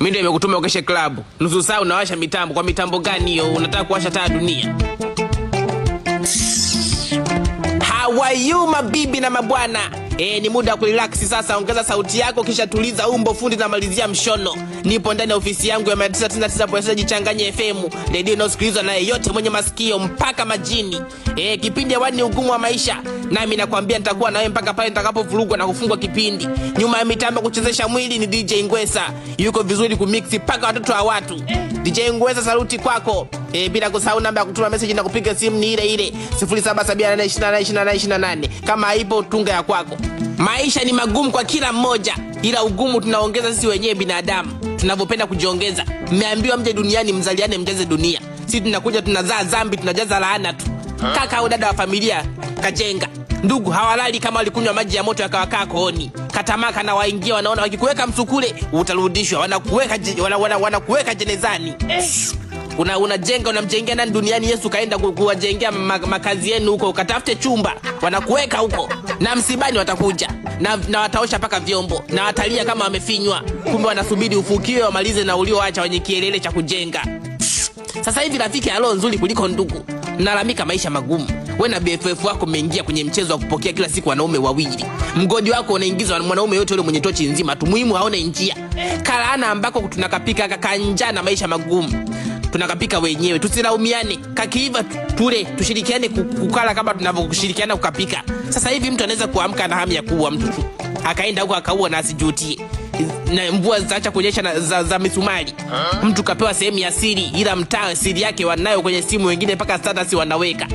Mimi ndio nimekutuma ukeshe club. Nusu saa unawasha mitambo. Kwa mitambo gani hiyo? Unataka kuwasha taa dunia? How are you mabibi na mabwana? Ni muda wa kurelax sasa. Ongeza sauti yako kisha tuliza umbo fundi na malizia mshono. Nipo ndani ya ofisi yangu ya 99.9 Jichanganye FM. Radio inasikilizwa na yeyote mwenye masikio mpaka majini. Kipindi hewani ni ugumu wa maisha. Nami nakwambia nitakuwa na wewe mpaka pale nitakapovurugwa na kufungwa kipindi. Nyuma ya mitambo kuchezesha mwili ni DJ Ngwesa. Yuko vizuri kumix paka watoto wa watu. DJ Ngwesa, saluti kwako. Bila kusahau namba ya kutuma message na kupiga simu ni ile 0778282828. Kama haipo tunga ya kwako. Maisha ni magumu kwa kila mmoja, ila ugumu tunaongeza sisi wenyewe binadamu. Tunavyopenda kujiongeza. Mmeambiwa mje duniani mzaliane mjaze dunia. Sisi tunakuja tunazaa dhambi, tunajaza laana tu. Kaka au dada wa familia kajenga. Ndugu hawalali kama walikunywa maji ya moto yakawakaa kooni. Katamaka na waingia wanaona wakikuweka msukule utarudishwa, wanakuweka jenezani. Unajenga unamjengea nani duniani? Yesu kaenda kuwajengea makazi yenu huko, ukatafute chumba, wanakuweka huko. Na msibani watakuja na wataosha paka vyombo na watalia kama wamefinywa, kumbe wanasubiri ufukiwe wamalize na ulioacha wenye kielele cha kujenga. Sasa hivi rafiki alo nzuri kuliko ndugu. Nalamika maisha magumu. Wewe na BFF wako mmeingia kwenye mchezo wa kupokea kila siku wanaume wawili. Mgodi wako unaingizwa na mwanaume yote yule mwenye tochi nzima tu, muhimu haone njia. Kalaana ambako tunakapika kakanja na maisha magumu. Tunakapika wenyewe, tusilaumiane. Kakiiva tule, tushirikiane kukala kama tunavyokushirikiana kukapika. Sasa hivi mtu anaweza kuamka na hamu ya kuua mtu tu. Akaenda huko akaua na asijutie. Na mvua zitaacha kunyesha za misumari. Mtu kapewa sehemu ya siri, ila mtaa siri yake wanayo kwenye simu, wengine mpaka status wanaweka.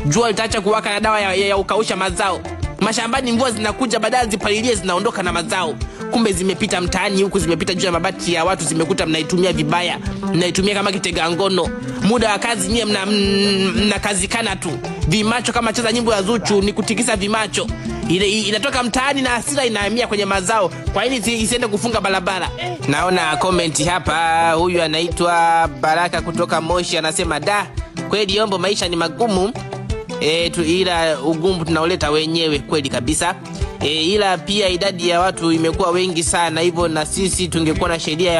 Jua litaacha kuwaka na dawa ya ukausha mazao. Mashambani mvua zinakuja baadaye zipalilie zinaondoka na mazao. Kumbe zimepita mtaani huku, zimepita juu ya mabati ya watu, zimekuta mnaitumia vibaya. Mnaitumia kama kitega ngono. Muda wa kazi nyie mna kazi kana tu. Vimacho kama cheza nyimbo ya Zuchu ni kutikisa vimacho. Ile inatoka mtaani na hasira inahamia kwenye mazao. Kwa nini isiende kufunga barabara? Naona comment hapa, huyu anaitwa Baraka kutoka Moshi anasema kweli Yombo maisha ni magumu. Ila ugumu tunaoleta wenyewe kweli kabisa. Ila pia idadi ya watu imekuwa wengi sana, hivyo na sisi tungekuwa na sheria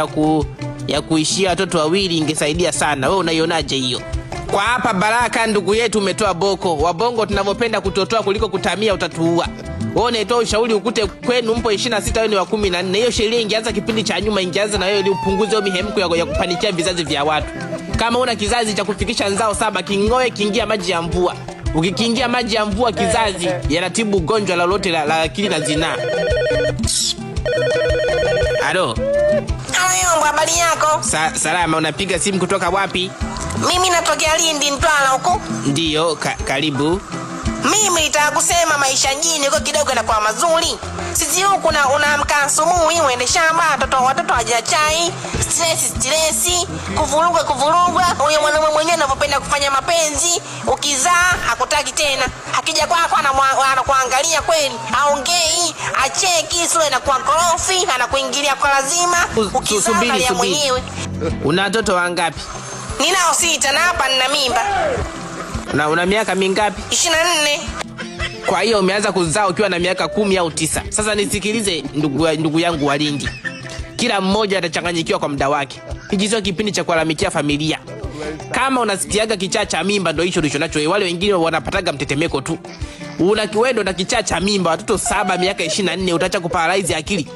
ya kuishia watoto wawili ingesaidia sana. Wewe unaionaje hiyo? Kwa hapa Baraka ndugu yetu umetoa boko. Wabongo tunavyopenda kutotoa kuliko kutamia utatuua. Wewe unatoa ushauri ukute kwenu mpo 26 wewe ni wa 14. Hiyo sheria ingeanza kipindi cha nyuma, ingeanza na wewe ili upunguze hiyo mihemko ya kupanikia vizazi vya watu. Kama una kizazi cha kufikisha nzao 7 kingoe kiingia maji ya mvua. Ukikiingia maji ya mvua kizazi yanatibu ugonjwa lolote la akili na zinaa. Halo. Yombo, habari yako? Salama, unapiga simu kutoka wapi? Mimi natokea Lindi Mtwara huko. Ndiyo, karibu. Mimi nitaka kusema maisha mjini huko kidogo yanakuwa mazuri. Sisi huku unaamka asubuhi uende shamba, watoto waja chai, stress, kuvurugwa. Huyo mwanaume mwenyewe anapopenda kufanya mapenzi, ukizaa hakutaki tena. Akija kwako anakuangalia kweli, aongei, acheki, sura inakuwa korofi, anakuingilia kwa lazima. Subiri. Una watoto wangapi? Ninao 6 na hapa nina mimba. Una miaka mingapi? 24. Kwa hiyo umeanza kuzaa ukiwa na miaka 10 au 9. Sasa nisikilize ndugu yangu wa Lindi. Kila mmoja atachanganyikiwa kwa muda wake. Hiki sio kipindi cha kulalamikia familia. Kama unasikiaga kichaa cha mimba ndio hicho ulichonacho. Wale wengine wanapataga mtetemeko tu. Unakiwendo na kichaa cha mimba watoto 7 miaka 24 utaacha kuparalyze akili.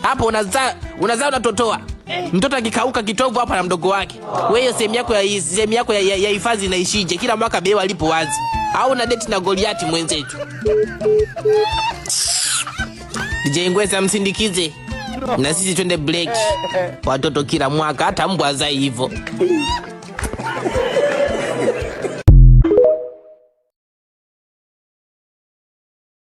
Hapo unazaa unatotoa. Mtoto akikauka kitovu hapa na mdogo wake. Wewe sehemu yako ya hifadhi inaishije? Kila mwaka bewa alipo wazi. Au na date na Goliati mwenzetu. DJ Ngwesa msindikize. Na sisi twende break. Watoto kila mwaka hata mbwa zai hivyo.